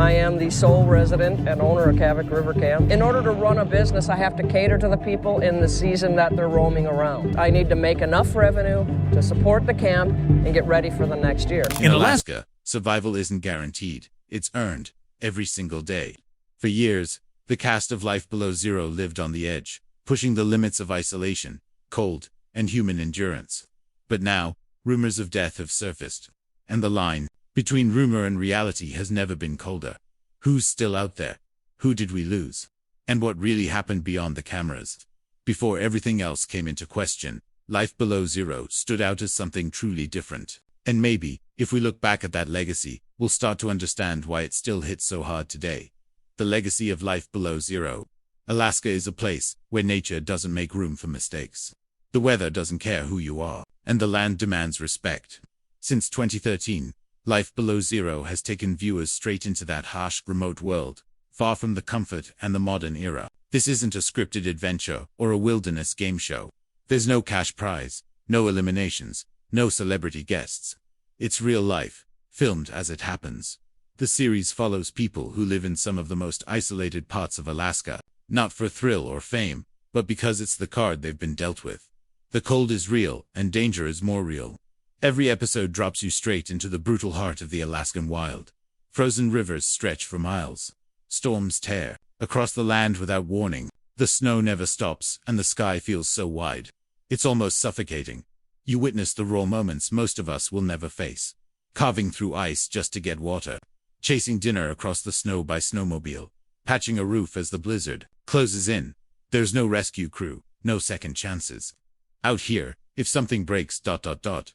I am the sole resident and owner of Kavik River Camp. In order to run a business, I have to cater to the people in the season that they're roaming around. I need to make enough revenue to support the camp and get ready for the next year. In Alaska, survival isn't guaranteed. It's earned every single day. For years, the cast of Life Below Zero lived on the edge, pushing the limits of isolation, cold, and human endurance. But now, rumors of death have surfaced, and the line between rumor and reality has never been colder. Who's still out there? Who did we lose? And what really happened beyond the cameras? Before everything else came into question, Life Below Zero stood out as something truly different. And maybe, if we look back at that legacy, we'll start to understand why it still hits so hard today. The legacy of Life Below Zero. Alaska is a place where nature doesn't make room for mistakes. The weather doesn't care who you are, and the land demands respect. Since 2013, Life Below Zero has taken viewers straight into that harsh, remote world, far from the comfort and the modern era. This isn't a scripted adventure or a wilderness game show. There's no cash prize, no eliminations, no celebrity guests. It's real life, filmed as it happens. The series follows people who live in some of the most isolated parts of Alaska, not for thrill or fame, but because it's the card they've been dealt with. The cold is real, and danger is more real. Every episode drops you straight into the brutal heart of the Alaskan wild. Frozen rivers stretch for miles. Storms tear across the land without warning. The snow never stops, and the sky feels so wide. It's almost suffocating. You witness the raw moments most of us will never face. Carving through ice just to get water. Chasing dinner across the snow by snowmobile. Patching a roof as the blizzard closes in. There's no rescue crew, no second chances. Out here, if something breaks,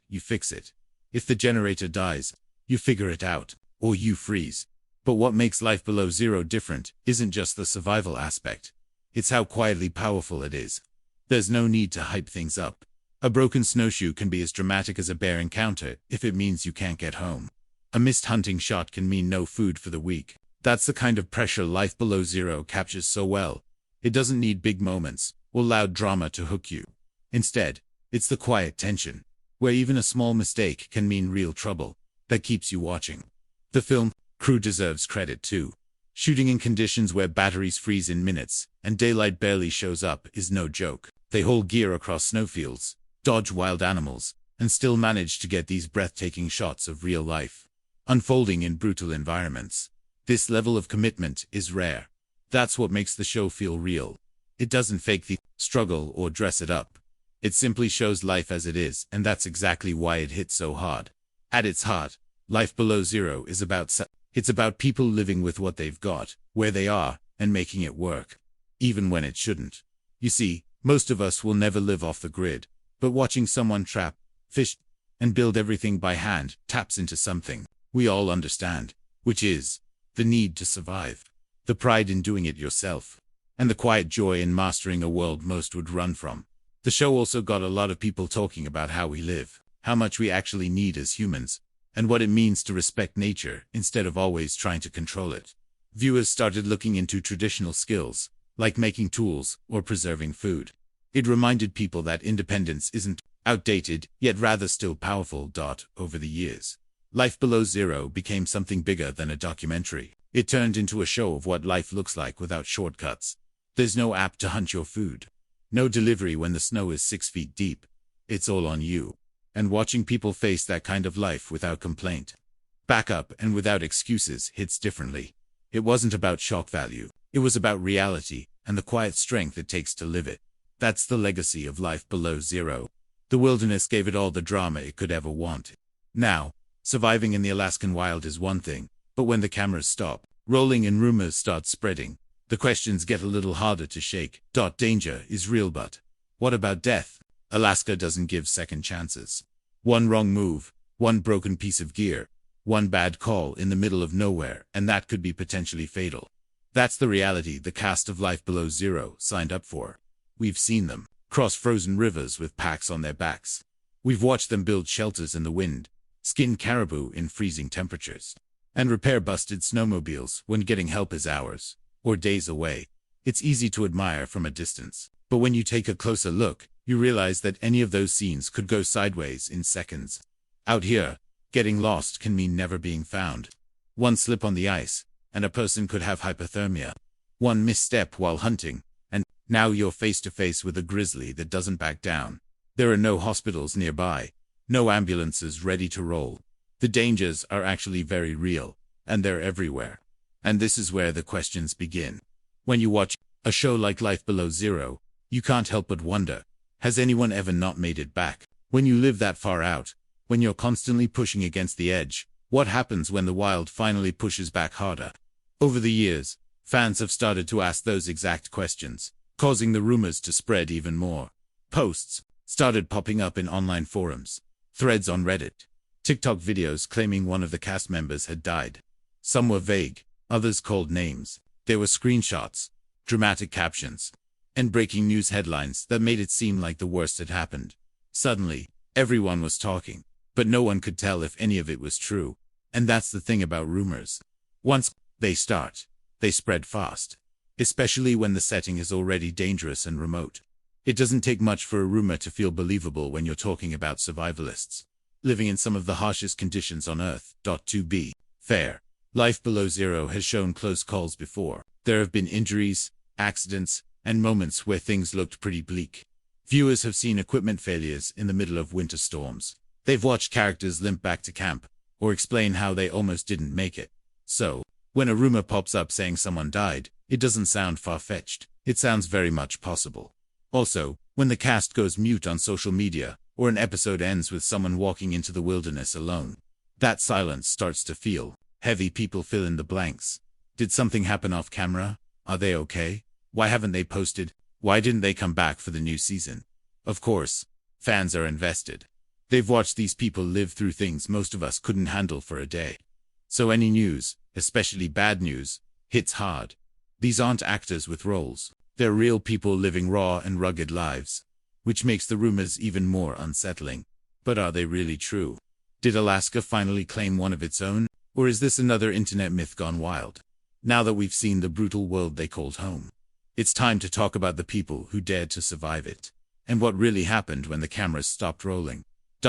you fix it. If the generator dies, you figure it out, or you freeze. But what makes Life Below Zero different isn't just the survival aspect. It's how quietly powerful it is. There's no need to hype things up. A broken snowshoe can be as dramatic as a bear encounter if it means you can't get home. A missed hunting shot can mean no food for the week. That's the kind of pressure Life Below Zero captures so well. It doesn't need big moments or loud drama to hook you. Instead, it's the quiet tension, where even a small mistake can mean real trouble, that keeps you watching. The film crew deserves credit too. Shooting in conditions where batteries freeze in minutes and daylight barely shows up is no joke. They haul gear across snowfields, dodge wild animals, and still manage to get these breathtaking shots of real life unfolding in brutal environments. This level of commitment is rare. That's what makes the show feel real. It doesn't fake the struggle or dress it up. It simply shows life as it is, and that's exactly why it hits so hard. At its heart, Life Below Zero is about people living with what they've got, where they are, and making it work, even when it shouldn't. You see, most of us will never live off the grid, but watching someone trap, fish, and build everything by hand taps into something we all understand, which is the need to survive, the pride in doing it yourself, and the quiet joy in mastering a world most would run from. The show also got a lot of people talking about how we live, how much we actually need as humans, and what it means to respect nature instead of always trying to control it. Viewers started looking into traditional skills, like making tools or preserving food. It reminded people that independence isn't outdated, yet rather still powerful. Over the years, Life Below Zero became something bigger than a documentary. It turned into a show of what life looks like without shortcuts. There's no app to hunt your food. No delivery when the snow is 6 feet deep. It's all on you. And watching people face that kind of life without complaint, back up and without excuses hits differently. It wasn't about shock value. It was about reality and the quiet strength it takes to live it. That's the legacy of Life Below Zero. The wilderness gave it all the drama it could ever want. Now, surviving in the Alaskan wild is one thing, but when the cameras stop rolling and rumors start spreading, the questions get a little harder to shake. Danger is real, but what about death? Alaska doesn't give second chances. One wrong move, one broken piece of gear, one bad call in the middle of nowhere, and that could be potentially fatal. That's the reality the cast of Life Below Zero signed up for. We've seen them cross frozen rivers with packs on their backs. We've watched them build shelters in the wind, skin caribou in freezing temperatures, and repair busted snowmobiles when getting help is hours or days away. It's easy to admire from a distance, but when you take a closer look, you realize that any of those scenes could go sideways in seconds. Out here, getting lost can mean never being found. One slip on the ice, and a person could have hypothermia. One misstep while hunting, and now you're face to face with a grizzly that doesn't back down. There are no hospitals nearby, no ambulances ready to roll. The dangers are actually very real, and they're everywhere. And this is where the questions begin. When you watch a show like Life Below Zero, you can't help but wonder, has anyone ever not made it back? When you live that far out, when you're constantly pushing against the edge, what happens when the wild finally pushes back harder? Over the years, fans have started to ask those exact questions, causing the rumors to spread even more. Posts started popping up in online forums, threads on Reddit, TikTok videos claiming one of the cast members had died. Some were vague, others called names. There were screenshots, dramatic captions, and breaking news headlines that made it seem like the worst had happened. Suddenly, everyone was talking, but no one could tell if any of it was true. And that's the thing about rumors. Once they start, they spread fast, especially when the setting is already dangerous and remote. It doesn't take much for a rumor to feel believable when you're talking about survivalists living in some of the harshest conditions on Earth. To be fair, Life Below Zero has shown close calls before. There have been injuries, accidents, and moments where things looked pretty bleak. Viewers have seen equipment failures in the middle of winter storms. They've watched characters limp back to camp, or explain how they almost didn't make it. So, when a rumor pops up saying someone died, it doesn't sound far-fetched. It sounds very much possible. Also, when the cast goes mute on social media, or an episode ends with someone walking into the wilderness alone, that silence starts to feel heavy. People fill in the blanks. Did something happen off camera? Are they okay? Why haven't they posted? Why didn't they come back for the new season? Of course, fans are invested. They've watched these people live through things most of us couldn't handle for a day. So any news, especially bad news, hits hard. These aren't actors with roles. They're real people living raw and rugged lives, which makes the rumors even more unsettling. But are they really true? Did Alaska finally claim one of its own? Or is this another internet myth gone wild? Now that we've seen the brutal world they called home, it's time to talk about the people who dared to survive it, and what really happened when the cameras stopped rolling.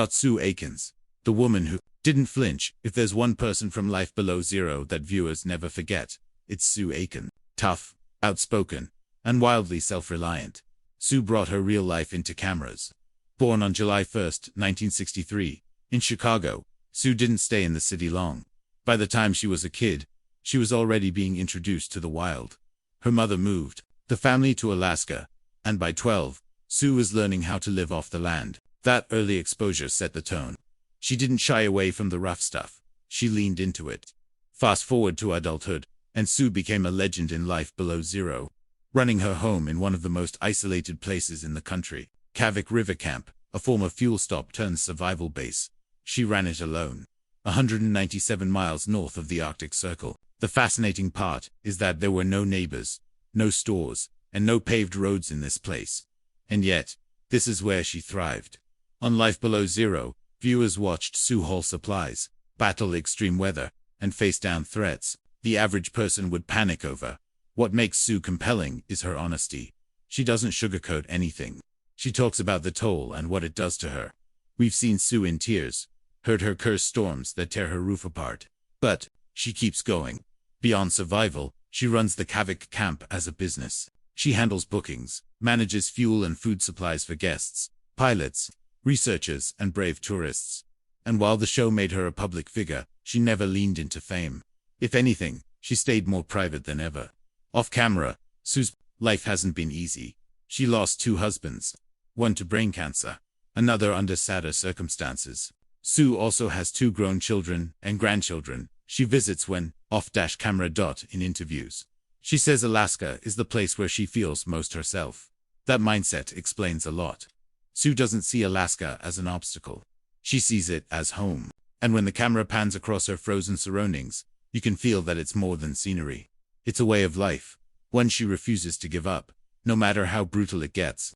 Sue Aikens, the woman who didn't flinch. If there's one person from Life Below Zero that viewers never forget, it's Sue Aikens. Tough, outspoken, and wildly self-reliant, Sue brought her real life into cameras. Born on July 1st, 1963, in Chicago, Sue didn't stay in the city long. By the time she was a kid, she was already being introduced to the wild. Her mother moved the family to Alaska, and by 12, Sue was learning how to live off the land. That early exposure set the tone. She didn't shy away from the rough stuff. She leaned into it. Fast forward to adulthood, and Sue became a legend in Life Below Zero, running her home in one of the most isolated places in the country, Kavik River Camp, a former fuel stop turned survival base. She ran it alone, 197 miles north of the Arctic Circle. The fascinating part is that there were no neighbors, no stores, and no paved roads in this place. And yet, this is where she thrived. On Life Below Zero, viewers watched Sue haul supplies, battle extreme weather, and face down threats the average person would panic over. What makes Sue compelling is her honesty. She doesn't sugarcoat anything. She talks about the toll and what it does to her. We've seen Sue in tears, heard her curse storms that tear her roof apart. But she keeps going. Beyond survival, she runs the Kavik camp as a business. She handles bookings, manages fuel and food supplies for guests, pilots, researchers, and brave tourists. And while the show made her a public figure, she never leaned into fame. If anything, she stayed more private than ever. Off camera, Sue's life hasn't been easy. She lost 2 husbands, one to brain cancer, another under sadder circumstances. Sue also has 2 grown children and grandchildren she visits when off-camera. In interviews, she says Alaska is the place where she feels most herself. That mindset explains a lot. Sue doesn't see Alaska as an obstacle. She sees it as home. And when the camera pans across her frozen surroundings, you can feel that it's more than scenery. It's a way of life, one she refuses to give up, no matter how brutal it gets.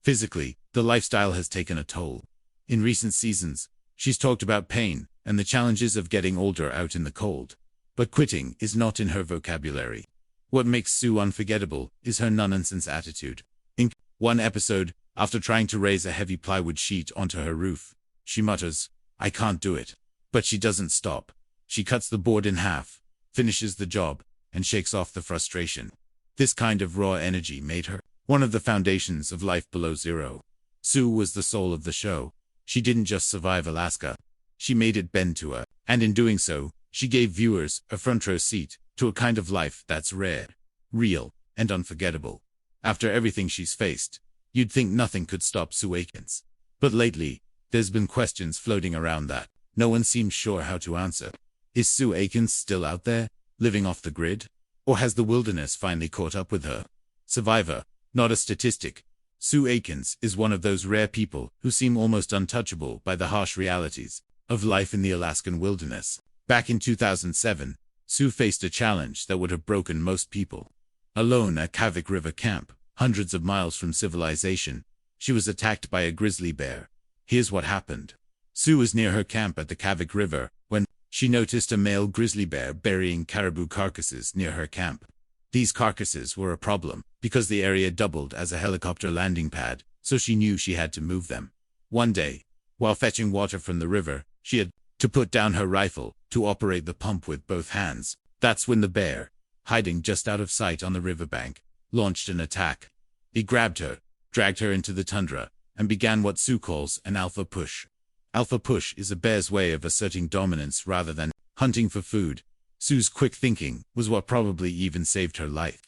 Physically, the lifestyle has taken a toll. In recent seasons, she's talked about pain and the challenges of getting older out in the cold. But quitting is not in her vocabulary. What makes Sue unforgettable is her no-nonsense attitude. In one episode, after trying to raise a heavy plywood sheet onto her roof, she mutters, "I can't do it." But she doesn't stop. She cuts the board in half, finishes the job, and shakes off the frustration. This kind of raw energy made her one of the foundations of life below zero. Sue was the soul of the show. She didn't just survive Alaska. She made it bend to her, and in doing so, she gave viewers a front row seat to a kind of life that's rare, real, and unforgettable. After everything she's faced, you'd think nothing could stop Sue Aikens. But lately, there's been questions floating around that no one seems sure how to answer. Is Sue Aikens still out there, living off the grid? Or has the wilderness finally caught up with her? Survivor, not a statistic. Sue Aikens is one of those rare people who seem almost untouchable by the harsh realities of life in the Alaskan wilderness. Back in 2007, Sue faced a challenge that would have broken most people. Alone at Kavik River Camp, hundreds of miles from civilization, she was attacked by a grizzly bear. Here's what happened. Sue was near her camp at the Kavik River when she noticed a male grizzly bear burying caribou carcasses near her camp. These carcasses were a problem because the area doubled as a helicopter landing pad, so she knew she had to move them. One day, while fetching water from the river, she had to put down her rifle to operate the pump with both hands. That's when the bear, hiding just out of sight on the riverbank, launched an attack. He grabbed her, dragged her into the tundra, and began what Sue calls an alpha push. Alpha push is a bear's way of asserting dominance rather than hunting for food. Sue's quick thinking was what probably even saved her life.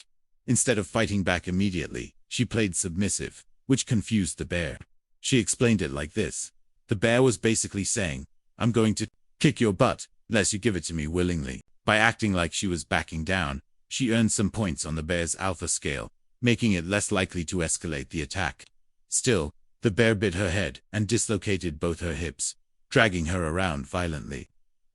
Instead of fighting back immediately, she played submissive, which confused the bear. She explained it like this. The bear was basically saying, "I'm going to kick your butt, unless you give it to me willingly." By acting like she was backing down, she earned some points on the bear's alpha scale, making it less likely to escalate the attack. Still, the bear bit her head and dislocated both her hips, dragging her around violently.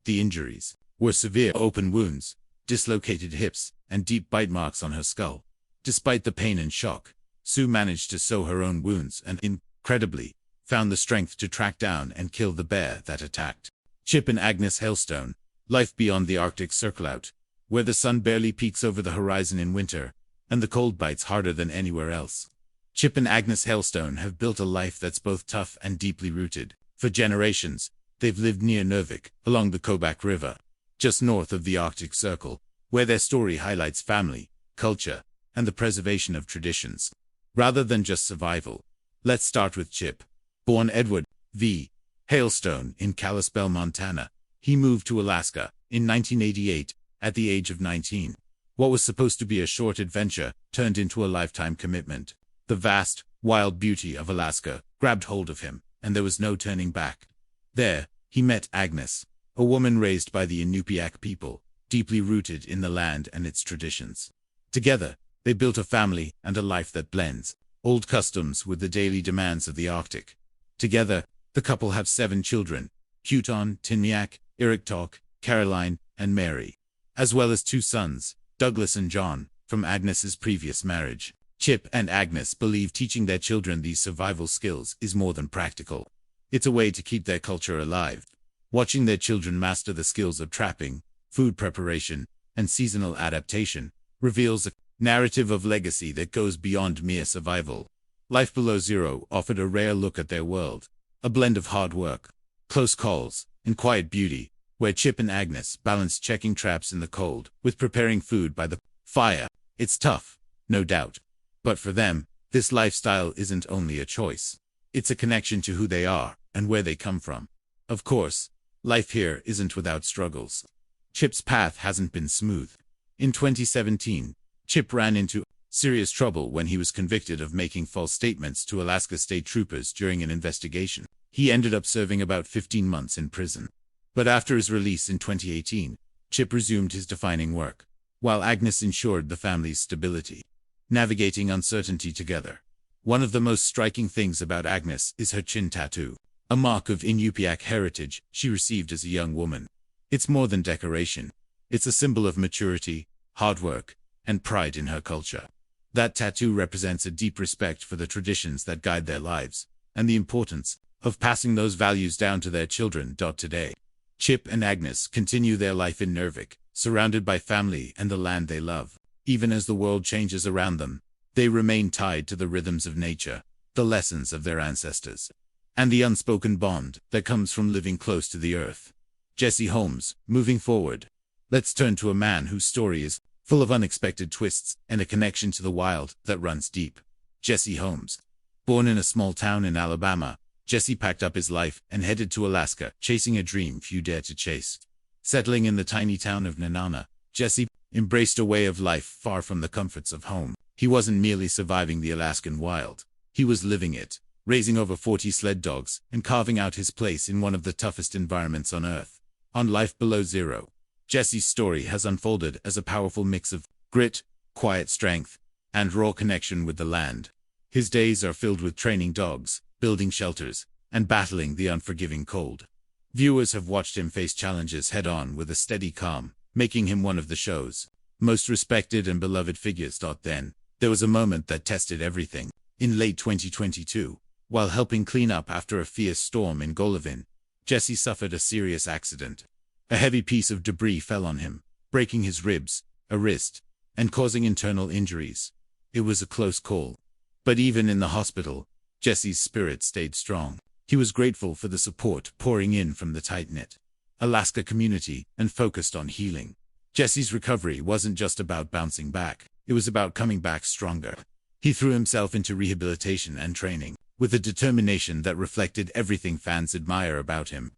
The injuries were severe open wounds, dislocated hips, and deep bite marks on her skull. Despite the pain and shock, Sue managed to sew her own wounds and, incredibly, found the strength to track down and kill the bear that attacked. Chip and Agnes Hailstone, life beyond the Arctic Circle out, where the sun barely peeks over the horizon in winter, and the cold bites harder than anywhere else. Chip and Agnes Hailstone have built a life that's both tough and deeply rooted. For generations, they've lived near Nurvik, along the Kobak River, just north of the Arctic Circle, where their story highlights family, culture, and the preservation of traditions. Rather than just survival, let's start with Chip. Born Edward V. Hailstone in Kalispell, Montana, he moved to Alaska in 1988 at the age of 19. What was supposed to be a short adventure turned into a lifetime commitment. The vast, wild beauty of Alaska grabbed hold of him, and there was no turning back. There, he met Agnes, a woman raised by the Inupiaq people, deeply rooted in the land and its traditions. Together, they built a family and a life that blends old customs with the daily demands of the Arctic. Together, the couple have 7 children, Kuton, Tinmiak, Iriktok, Caroline, and Mary, as well as 2 sons, Douglas and John, from Agnes's previous marriage. Chip and Agnes believe teaching their children these survival skills is more than practical. It's a way to keep their culture alive. Watching their children master the skills of trapping, food preparation, and seasonal adaptation reveals a narrative of legacy that goes beyond mere survival. Life Below Zero offered a rare look at their world, a blend of hard work, close calls, and quiet beauty, where Chip and Agnes balance checking traps in the cold with preparing food by the fire. It's tough, no doubt. But for them, this lifestyle isn't only a choice. It's a connection to who they are and where they come from. Of course, life here isn't without struggles. Chip's path hasn't been smooth. In 2017, Chip ran into serious trouble when he was convicted of making false statements to Alaska state troopers during an investigation. He ended up serving about 15 months in prison. But after his release in 2018, Chip resumed his defining work, while Agnes ensured the family's stability. Navigating uncertainty together. One of the most striking things about Agnes is her chin tattoo, a mark of Inupiaq heritage she received as a young woman. It's more than decoration. It's a symbol of maturity, hard work, and pride in her culture. That tattoo represents a deep respect for the traditions that guide their lives, and the importance of passing those values down to their children. Today, Chip and Agnes continue their life in Nurvik, surrounded by family and the land they love. Even as the world changes around them, they remain tied to the rhythms of nature, the lessons of their ancestors, and the unspoken bond that comes from living close to the earth. Jessie Holmes, moving forward. Let's turn to a man whose story is full of unexpected twists and a connection to the wild that runs deep. Jessie Holmes. Born in a small town in Alabama, Jessie packed up his life and headed to Alaska, chasing a dream few dare to chase. Settling in the tiny town of Nenana, Jessie embraced a way of life far from the comforts of home. He wasn't merely surviving the Alaskan wild. He was living it, raising over 40 sled dogs and carving out his place in one of the toughest environments on Earth. On Life Below Zero, Jessie's story has unfolded as a powerful mix of grit, quiet strength, and raw connection with the land. His days are filled with training dogs, building shelters, and battling the unforgiving cold. Viewers have watched him face challenges head-on with a steady calm, making him one of the show's most respected and beloved figures. Then, there was a moment that tested everything. In late 2022, while helping clean up after a fierce storm in Golovin, Jessie suffered a serious accident. A heavy piece of debris fell on him, breaking his ribs, a wrist, and causing internal injuries. It was a close call. But even in the hospital, Jessie's spirit stayed strong. He was grateful for the support pouring in from the tight-knit Alaska community and focused on healing. Jessie's recovery wasn't just about bouncing back, it was about coming back stronger. He threw himself into rehabilitation and training, with a determination that reflected everything fans admire about him.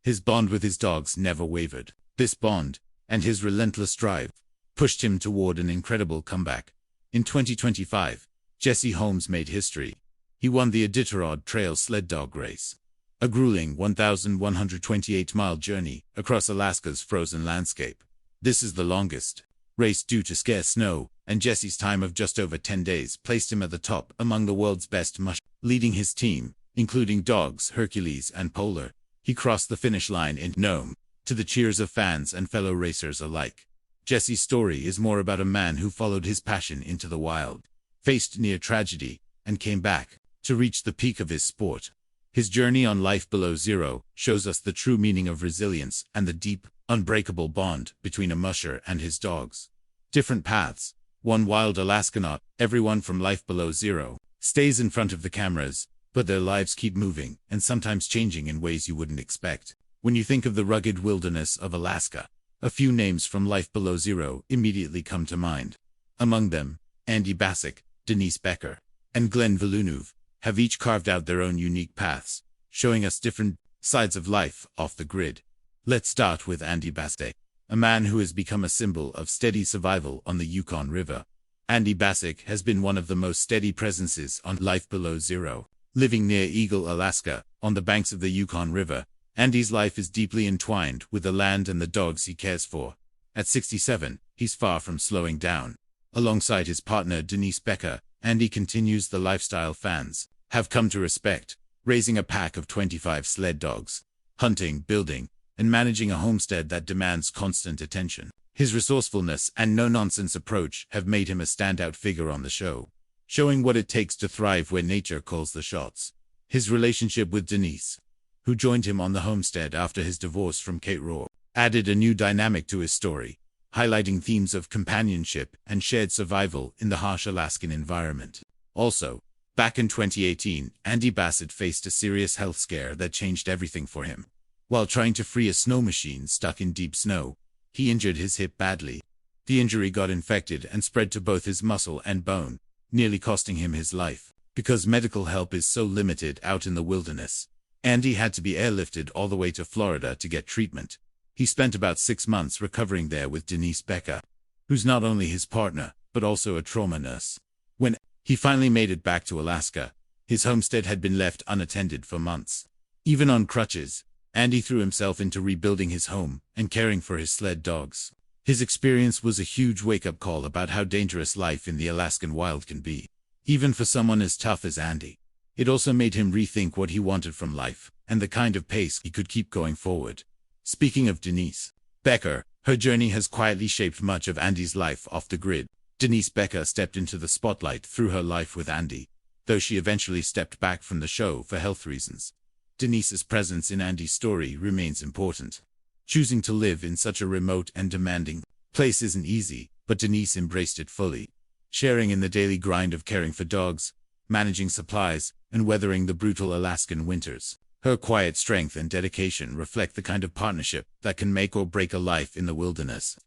His bond with his dogs never wavered. This bond, and his relentless drive, pushed him toward an incredible comeback. In 2025, Jessie Holmes made history. He won the Iditarod Trail sled dog race, a grueling 1,128-mile journey across Alaska's frozen landscape. This is the longest race due to scarce snow, and Jessie's time of just over 10 days placed him at the top among the world's best leading his team, including dogs Hercules and Polar. He crossed the finish line in Nome, to the cheers of fans and fellow racers alike. Jessie's story is more about a man who followed his passion into the wild, faced near tragedy, and came back to reach the peak of his sport. His journey on Life Below Zero shows us the true meaning of resilience and the deep, unbreakable bond between a musher and his dogs. Different paths. One wild Alaskanot, everyone from Life Below Zero, stays in front of the cameras, but their lives keep moving and sometimes changing in ways you wouldn't expect. When you think of the rugged wilderness of Alaska, a few names from Life Below Zero immediately come to mind. Among them, Andy Bassich, Denise Becker, and Glenn Villeneuve have each carved out their own unique paths, showing us different sides of life off the grid. Let's start with Andy Bassich, a man who has become a symbol of steady survival on the Yukon River. Andy Bassich has been one of the most steady presences on Life Below Zero. Living near Eagle, Alaska, on the banks of the Yukon River, Andy's life is deeply entwined with the land and the dogs he cares for. At 67, he's far from slowing down. Alongside his partner Denise Becker, Andy continues the lifestyle fans have come to respect, raising a pack of 25 sled dogs, hunting, building, and managing a homestead that demands constant attention. His resourcefulness and no-nonsense approach have made him a standout figure on the show, showing what it takes to thrive when nature calls the shots. His relationship with Denise, who joined him on the homestead after his divorce from Kate Rohr, added a new dynamic to his story, highlighting themes of companionship and shared survival in the harsh Alaskan environment. Also, back in 2018, Andy Bassich faced a serious health scare that changed everything for him. While trying to free a snow machine stuck in deep snow, he injured his hip badly. The injury got infected and spread to both his muscle and bone, nearly costing him his life. Because medical help is so limited out in the wilderness, Andy had to be airlifted all the way to Florida to get treatment. He spent about 6 months recovering there with Denise Becker, who's not only his partner, but also a trauma nurse. When he finally made it back to Alaska, his homestead had been left unattended for months. Even on crutches, Andy threw himself into rebuilding his home and caring for his sled dogs. His experience was a huge wake-up call about how dangerous life in the Alaskan wild can be, even for someone as tough as Andy. It also made him rethink what he wanted from life and the kind of pace he could keep going forward. Speaking of Denise Becker, her journey has quietly shaped much of Andy's life off the grid. Denise Becker stepped into the spotlight through her life with Andy, though she eventually stepped back from the show for health reasons. Denise's presence in Andy's story remains important. Choosing to live in such a remote and demanding place isn't easy, but Denise embraced it fully, sharing in the daily grind of caring for dogs, managing supplies, and weathering the brutal Alaskan winters. Her quiet strength and dedication reflect the kind of partnership that can make or break a life in the wilderness.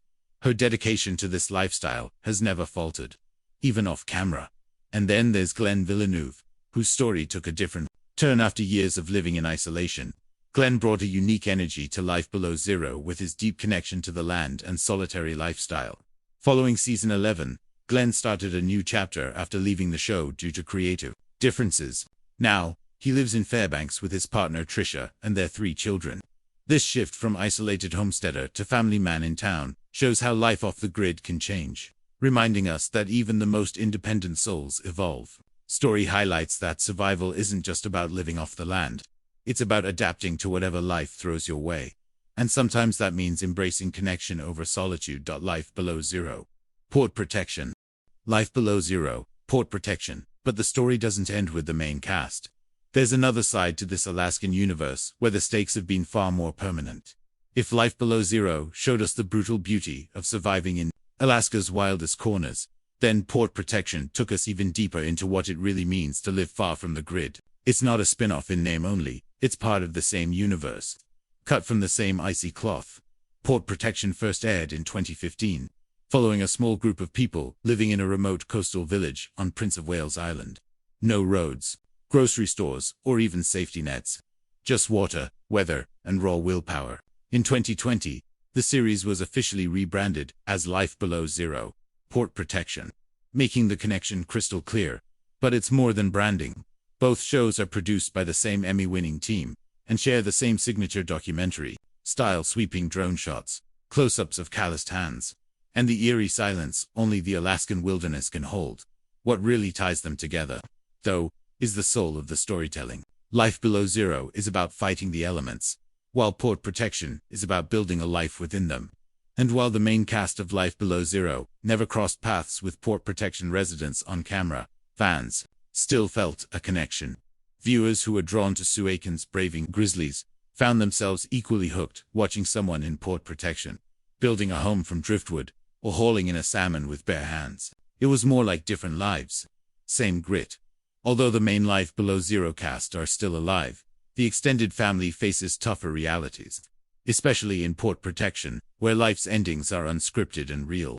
Her dedication to this lifestyle has never faltered, even off camera. And then there's Glenn Villeneuve, whose story took a different turn after years of living in isolation. Glenn brought a unique energy to Life Below Zero with his deep connection to the land and solitary lifestyle. Following season 11, Glenn started a new chapter after leaving the show due to creative differences. Now, he lives in Fairbanks with his partner Tricia and their 3 children. This shift from isolated homesteader to family man in town shows how life off the grid can change, reminding us that even the most independent souls evolve. Story highlights that survival isn't just about living off the land. It's about adapting to whatever life throws your way. And sometimes that means embracing connection over solitude. Life Below Zero. Port protection. Life Below Zero, port protection. But the story doesn't end with the main cast. There's another side to this Alaskan universe where the stakes have been far more permanent. If Life Below Zero showed us the brutal beauty of surviving in Alaska's wildest corners, then Port Protection took us even deeper into what it really means to live far from the grid. It's not a spin-off in name only, it's part of the same universe. Cut from the same icy cloth. Port Protection first aired in 2015, following a small group of people living in a remote coastal village on Prince of Wales Island. No roads, grocery stores, or even safety nets. Just water, weather, and raw willpower. In 2020, the series was officially rebranded as Life Below Zero, Port Protection, making the connection crystal clear. But it's more than branding. Both shows are produced by the same Emmy-winning team and share the same signature documentary style, sweeping drone shots, close-ups of calloused hands, and the eerie silence only the Alaskan wilderness can hold. What really ties them together, though, is the soul of the storytelling. Life Below Zero is about fighting the elements, while Port Protection is about building a life within them. And while the main cast of Life Below Zero never crossed paths with Port Protection residents on camera, fans still felt a connection. Viewers who were drawn to Sue Aikens braving grizzlies found themselves equally hooked watching someone in Port Protection, building a home from driftwood, or hauling in a salmon with bare hands. It was more like different lives. Same grit. Although the main Life Below Zero cast are still alive, the extended family faces tougher realities, especially in Port Protection, where life's endings are unscripted and real.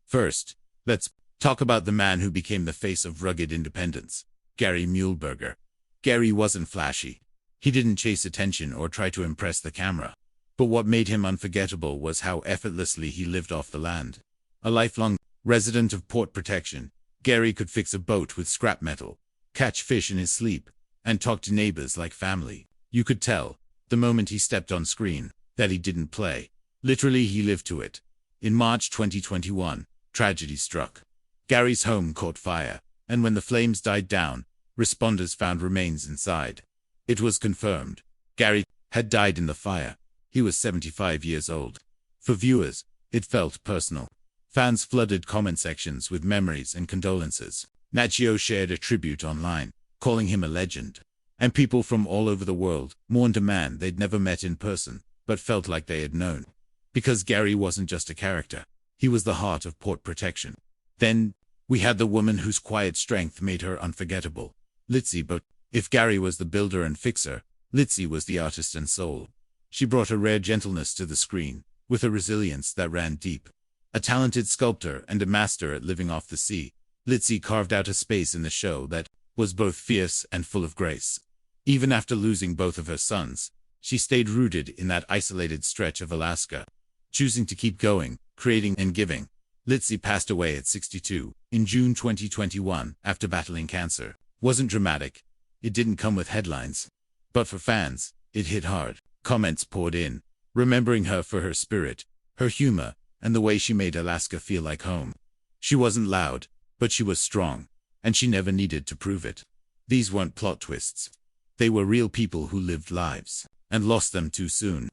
First, let's talk about the man who became the face of rugged independence, Gary Muehlberger. Gary wasn't flashy. He didn't chase attention or try to impress the camera. But what made him unforgettable was how effortlessly he lived off the land. A lifelong resident of Port Protection, Gary could fix a boat with scrap metal, catch fish in his sleep, and talk to neighbors like family. You could tell, the moment he stepped on screen, that he didn't play. Literally, he lived to it. In March 2021, tragedy struck. Gary's home caught fire, and when the flames died down, responders found remains inside. It was confirmed. Gary had died in the fire. He was 75 years old. For viewers, it felt personal. Fans flooded comment sections with memories and condolences. Nat Geo shared a tribute online, calling him a legend. And people from all over the world mourned a man they'd never met in person, but felt like they had known. Because Gary wasn't just a character. He was the heart of Port Protection. Then, we had the woman whose quiet strength made her unforgettable, Litzi. But if Gary was the builder and fixer, Litzi was the artist and soul. She brought a rare gentleness to the screen, with a resilience that ran deep. A talented sculptor and a master at living off the sea, Litzi carved out a space in the show that was both fierce and full of grace. Even after losing both of her sons, she stayed rooted in that isolated stretch of Alaska, choosing to keep going, creating and giving. Litzi passed away at 62 in June 2021 after battling cancer. Wasn't dramatic. It didn't come with headlines. But for fans, it hit hard. Comments poured in, remembering her for her spirit, her humor, and the way she made Alaska feel like home. She wasn't loud, but she was strong, and she never needed to prove it. These weren't plot twists. They were real people who lived lives, and lost them too soon.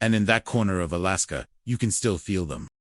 And in that corner of Alaska, you can still feel them.